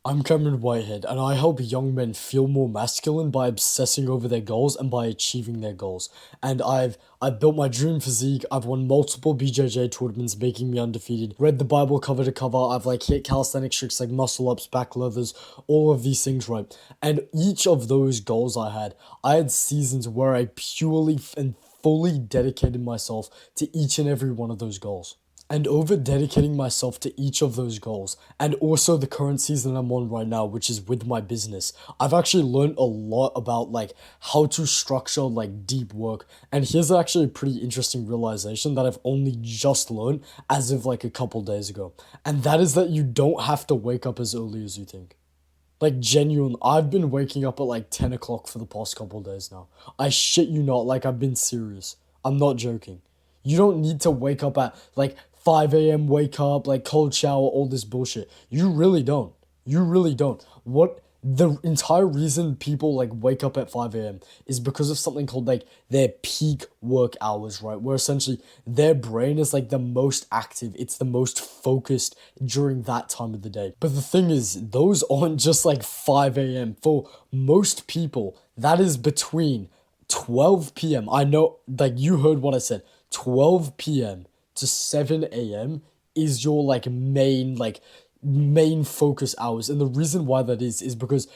I'm Cameron Whitehead, and I help young men feel more masculine by obsessing over their goals and by achieving their goals. And I've built my dream physique. I've won multiple BJJ tournaments, making me undefeated. Read the Bible cover to cover. I've like hit calisthenic tricks like muscle ups, back leathers, all of these things, right? And each of those goals I had seasons where I purely and fully dedicated myself to each and every one of those goals. And over dedicating myself to each of those goals, and also the current season I'm on right now, which is with my business, I've actually learned a lot about like how to structure like deep work. And here's actually a pretty interesting realization that I've only just learned as of like a couple days ago. And that is that you don't have to wake up as early as you think. Like genuine, I've been waking up at like 10 o'clock for the past couple days now. I shit you not, like I've been serious. I'm not joking. You don't need to wake up at like 5 a.m., wake up, like cold shower, all this bullshit. You really don't. You really don't. What the entire reason people like wake up at 5 a.m. is because of something called like their peak work hours, right? Where essentially their brain is like the most active, it's the most focused during that time of the day. But the thing is, those aren't just like 5 a.m. For most people, that is between 12 p.m. I know, like you heard what I said, 12 p.m. to 7 a.m. is your main focus hours. And the reason why that is because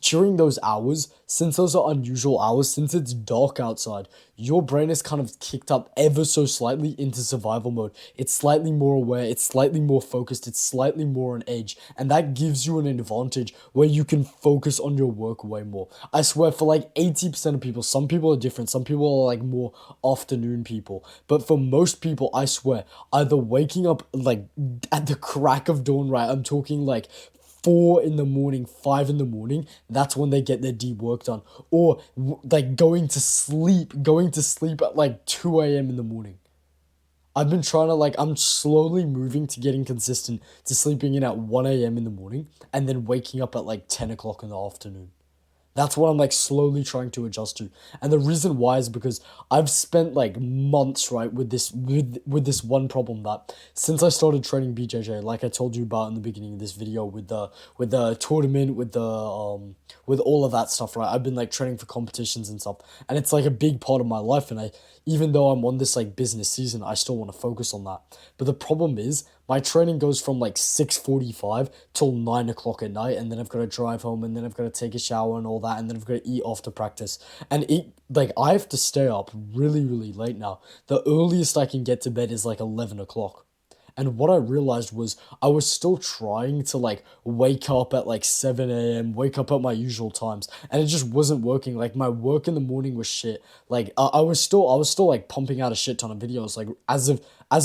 during those hours, since those are unusual hours, since it's dark outside, your brain is kind of kicked up ever so slightly into survival mode. It's slightly more aware, it's slightly more focused, it's slightly more on edge, and that gives you an advantage where you can focus on your work way more. I swear, for like 80% of people, some people are different, some people are like more afternoon people, but for most people, I swear, either waking up like at the crack of dawn, right? I'm talking like 4 in the morning, 5 in the morning, that's when they get their deep work done. Or like going to sleep at like 2 a.m. in the morning. I've been trying to like, I'm slowly moving to getting consistent to sleeping in at 1 a.m. in the morning and then waking up at like 10 o'clock in the afternoon. That's what I'm like slowly trying to adjust to. And the reason why is because I've spent like months, right, with this one problem that since I started training BJJ, like I told you about in the beginning of this video with the tournament, with all of that stuff, right? I've been like training for competitions and stuff. And it's like a big part of my life, and I even though I'm on this like business season, I still want to focus on that. But the problem is my training goes from like 6:45 till 9 o'clock at night, and then I've got to drive home, and then I've got to take a shower and all that, and then I've got to eat after practice. And eat like I have to stay up really, really late now. The earliest I can get to bed is like 11 o'clock. And what I realized was I was still trying to like wake up at like 7 a.m., wake up at my usual times, and it just wasn't working. Like my work in the morning was shit. Like I was still like pumping out a shit ton of videos. Like as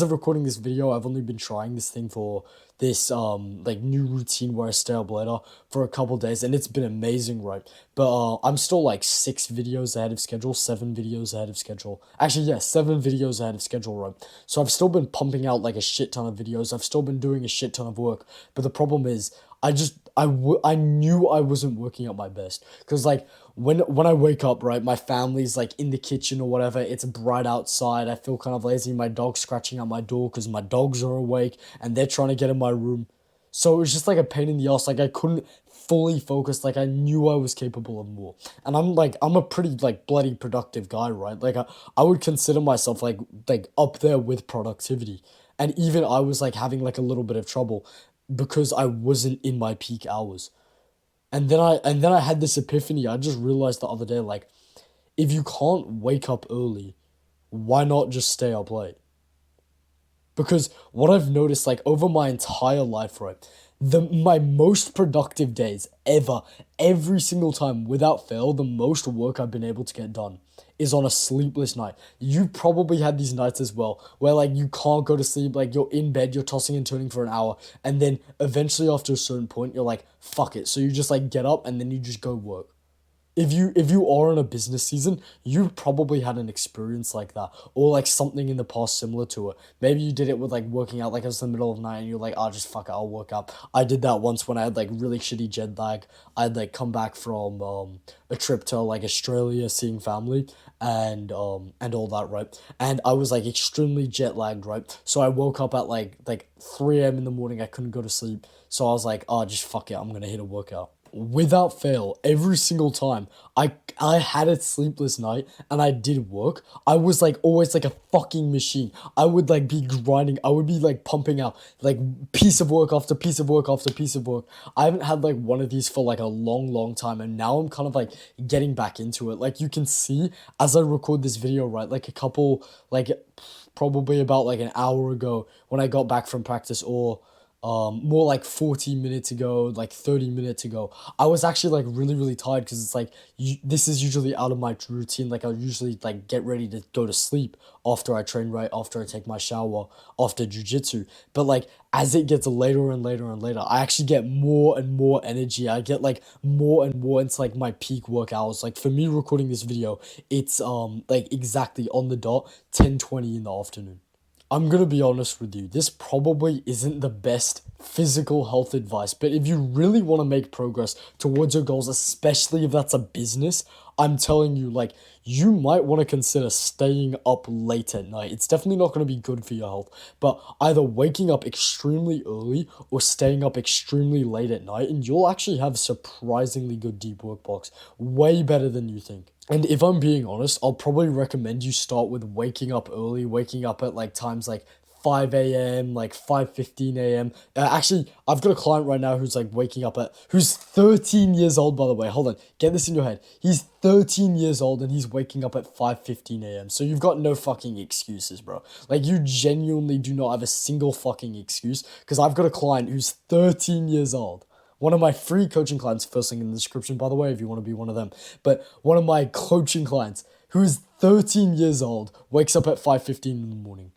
of recording this video, I've only been trying this thing for this like new routine where I stay up later for a couple days, and it's been amazing, right? But I'm still like 6 videos ahead of schedule, 7 videos ahead of schedule. Actually, yeah, 7 videos ahead of schedule, right? So I've still been pumping out like a shit ton of videos. I've still been doing a shit ton of work. But the problem is, I knew I wasn't working at my best because like when I wake up, right, my family's like in the kitchen or whatever. It's bright outside. I feel kind of lazy. My dog's scratching at my door because my dogs are awake and they're trying to get in my room. So it was just like a pain in the ass. Like I couldn't fully focus. Like I knew I was capable of more. And I'm a pretty like bloody productive guy, right? Like I would consider myself like up there with productivity. And even I was like having like a little bit of trouble because I wasn't in my peak hours. And then I had this epiphany. I just realized the other day, like, if you can't wake up early, why not just stay up late? Because what I've noticed, like over my entire life, right, my most productive days ever, every single time, without fail, the most work I've been able to get done is on a sleepless night. You probably had these nights as well, where like you can't go to sleep, like you're in bed, you're tossing and turning for an hour, and then eventually after a certain point, you're like, fuck it. So you just like get up and then you just go work. If you are in a business season, you probably had an experience like that, or like something in the past similar to it. Maybe you did it with like working out, like it was the middle of the night, and you're like, "Oh, just fuck it, I'll work out." I did that once when I had like really shitty jet lag. I'd like come back from a trip to like Australia, seeing family, and all that, right? And I was like extremely jet lagged, right? So I woke up at like 3 a.m. in the morning. I couldn't go to sleep. So I was like, oh, just fuck it, I'm gonna hit a workout. Without fail, every single time I had a sleepless night and I did work, I was like always like a fucking machine. I would like be grinding, I would be like pumping out like piece of work after piece of work after piece of work. I haven't had like one of these for like a long time, and now I'm kind of like getting back into it. Like you can see as I record this video, right? Like a couple, like probably about like an hour ago when I got back from practice, or more like 40 minutes ago, like 30 minutes ago, I was actually like really tired because it's like this is usually out of my routine. Like I usually like get ready to go to sleep after I train, right after I take my shower after jujitsu. But like as it gets later and later, I actually get more and more energy. I get like more and more into like my peak work hours. Like for me recording this video, it's like exactly on the dot 10:20 in the afternoon. I'm gonna be honest with you, this probably isn't the best physical health advice, but if you really want to make progress towards your goals, especially if that's a business, I'm telling you, like, you might want to consider staying up late at night. It's definitely not going to be good for your health, but either waking up extremely early or staying up extremely late at night, and you'll actually have surprisingly good deep work blocks, way better than you think. And if I'm being honest, I'll probably recommend you start with waking up early, waking up at like times like 5 a.m., like 5:15 a.m. Actually, I've got a client right now who's like waking up who's 13 years old, by the way. Hold on, get this in your head. He's 13 years old and he's waking up at 5:15 a.m. So you've got no fucking excuses, bro. Like you genuinely do not have a single fucking excuse, because I've got a client who's 13 years old. One of my free coaching clients, first link in the description, by the way, if you want to be one of them. But one of my coaching clients, who is 13 years old, wakes up at 5:15 in the morning.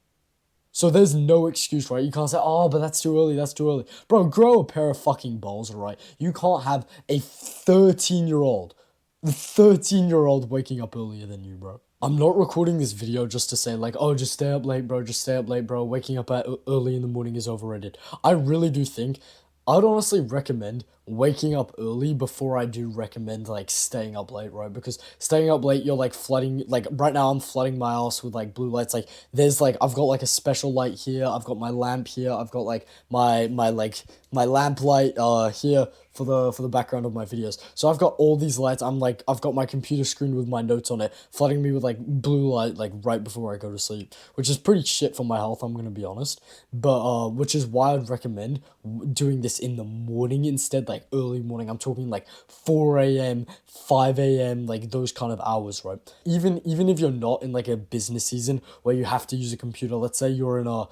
So there's no excuse, right? You can't say, oh, but that's too early, that's too early. Bro, grow a pair of fucking balls, right? You can't have a 13-year-old waking up earlier than you, bro. I'm not recording this video just to say like, oh, just stay up late, bro, just stay up late, bro. Waking up at early in the morning is overrated. I really do think I'd honestly recommend waking up early before I do recommend like staying up late, right? Because staying up late, you're like flooding, like right now I'm flooding my house with like blue lights. Like there's like, I've got like a special light here. I've got my lamp here. I've got like my lamp light here for the background of my videos. So I've got all these lights. I've got my computer screen with my notes on it, flooding me with like blue light like right before I go to sleep, which is pretty shit for my health, I'm gonna be honest. But which is why I'd recommend doing this in the morning instead, like early morning. I'm talking like 4 a.m., 5 a.m., like those kind of hours, right? Even if you're not in like a business season where you have to use a computer, let's say you're in a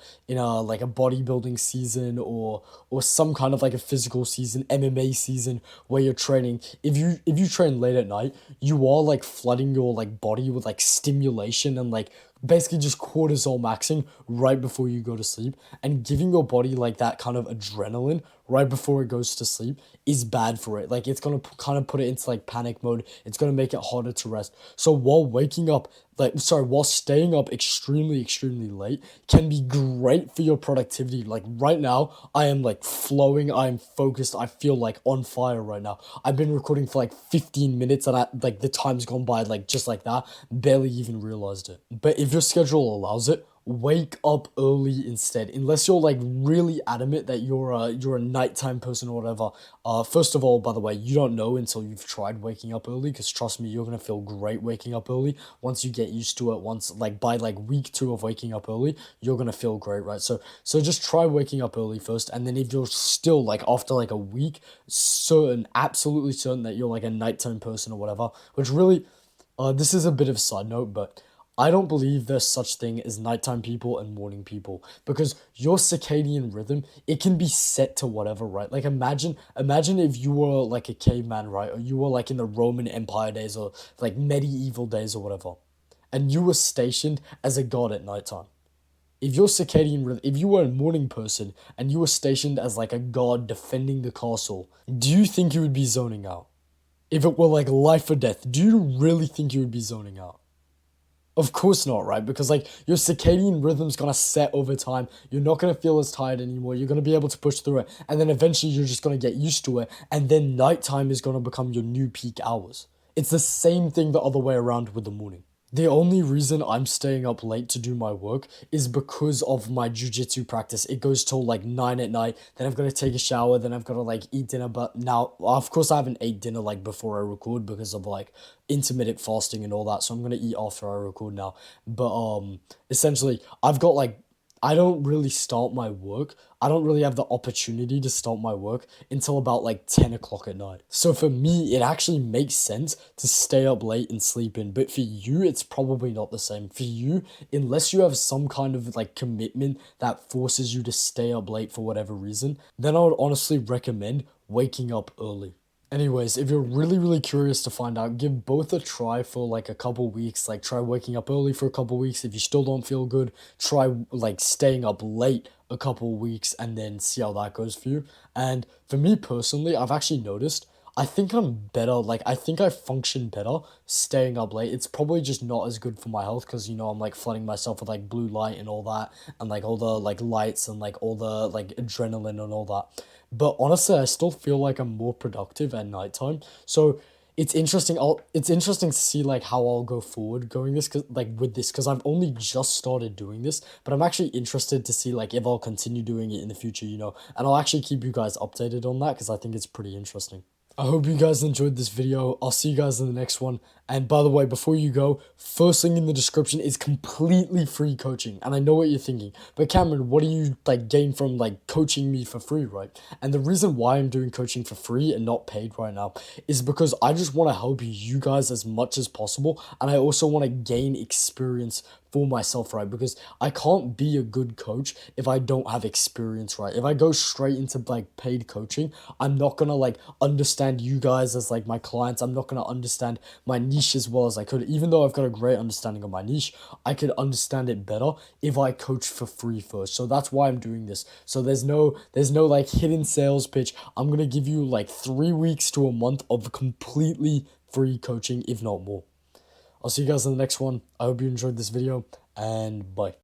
like a bodybuilding season, or some kind of like a physical season, MMA season where you're training. If you train late at night, you are like flooding your like body with like stimulation and like basically just cortisol maxing right before you go to sleep, and giving your body like that kind of adrenaline right before it goes to sleep is bad for it. Like it's gonna kind of put it into like panic mode. It's gonna make it harder to rest. So while staying up extremely late can be great for your productivity. Like right now I am like flowing, I'm focused, I feel like on fire right now. I've been recording for like 15 minutes and like the time's gone by like just like that, barely even realized it. But if your schedule allows it, wake up early instead, unless you're like really adamant that you're a nighttime person or whatever. First of all, by the way, you don't know until you've tried waking up early, because trust me, you're gonna feel great waking up early once you get used to it. Once like by like week 2 of waking up early, you're gonna feel great, right? So just try waking up early first, and then if you're still like after like a week absolutely certain that you're like a nighttime person or whatever, which really, this is a bit of a side note, but I don't believe there's such thing as nighttime people and morning people, because your circadian rhythm, it can be set to whatever, right? Like imagine if you were like a caveman, right? Or you were like in the Roman Empire days or like medieval days or whatever, and you were stationed as a god at nighttime. If your circadian rhythm, if you were a morning person and you were stationed as like a god defending the castle, do you think you would be zoning out? If it were like life or death, do you really think you would be zoning out? Of course not, right? Because like your circadian rhythm's gonna set over time. You're not gonna feel as tired anymore. You're gonna be able to push through it. And then eventually you're just gonna get used to it. And then nighttime is gonna become your new peak hours. It's the same thing the other way around with the morning. The only reason I'm staying up late to do my work is because of my jujitsu practice. It goes till like 9 at night. Then I've got to take a shower. Then I've got to like eat dinner. But now, of course, I haven't ate dinner like before I record because of like intermittent fasting and all that. So I'm gonna eat after I record now. But essentially, I've got like I don't really start my work. I don't really have the opportunity to start my work until about like 10 o'clock at night. So for me, it actually makes sense to stay up late and sleep in. But for you, it's probably not the same. For you, unless you have some kind of like commitment that forces you to stay up late for whatever reason, then I would honestly recommend waking up early. Anyways, if you're really, really curious to find out, give both a try for like a couple weeks. Like, try waking up early for a couple weeks. If you still don't feel good, try like staying up late a couple weeks and then see how that goes for you. And for me personally, I've actually noticed I think I'm better. Like, I think I function better staying up late. It's probably just not as good for my health because, you know, I'm like flooding myself with like blue light and all that, and like all the like lights and like all the like adrenaline and all that. But honestly, I still feel like I'm more productive at nighttime. So it's interesting. It's interesting to see like how I'll go forward going this cause like with this because I've only just started doing this, but I'm actually interested to see like if I'll continue doing it in the future, you know, and I'll actually keep you guys updated on that because I think it's pretty interesting. I hope you guys enjoyed this video. I'll see you guys in the next one. And by the way, before you go, first link in the description is completely free coaching. And I know what you're thinking, but Cameron, what do you like gain from like coaching me for free, right? And the reason why I'm doing coaching for free and not paid right now is because I just want to help you guys as much as possible. And I also want to gain experience for myself, right? Because I can't be a good coach if I don't have experience, right? If I go straight into like paid coaching, I'm not gonna like understand you guys as like my clients. I'm not gonna understand my niche as well as I could. Even though I've got a great understanding of my niche, I could understand it better if I coach for free first. So that's why I'm doing this. So there's no like hidden sales pitch. I'm gonna give you like 3 weeks to a month of completely free coaching, if not more. I'll see you guys in the next one. I hope you enjoyed this video, and bye.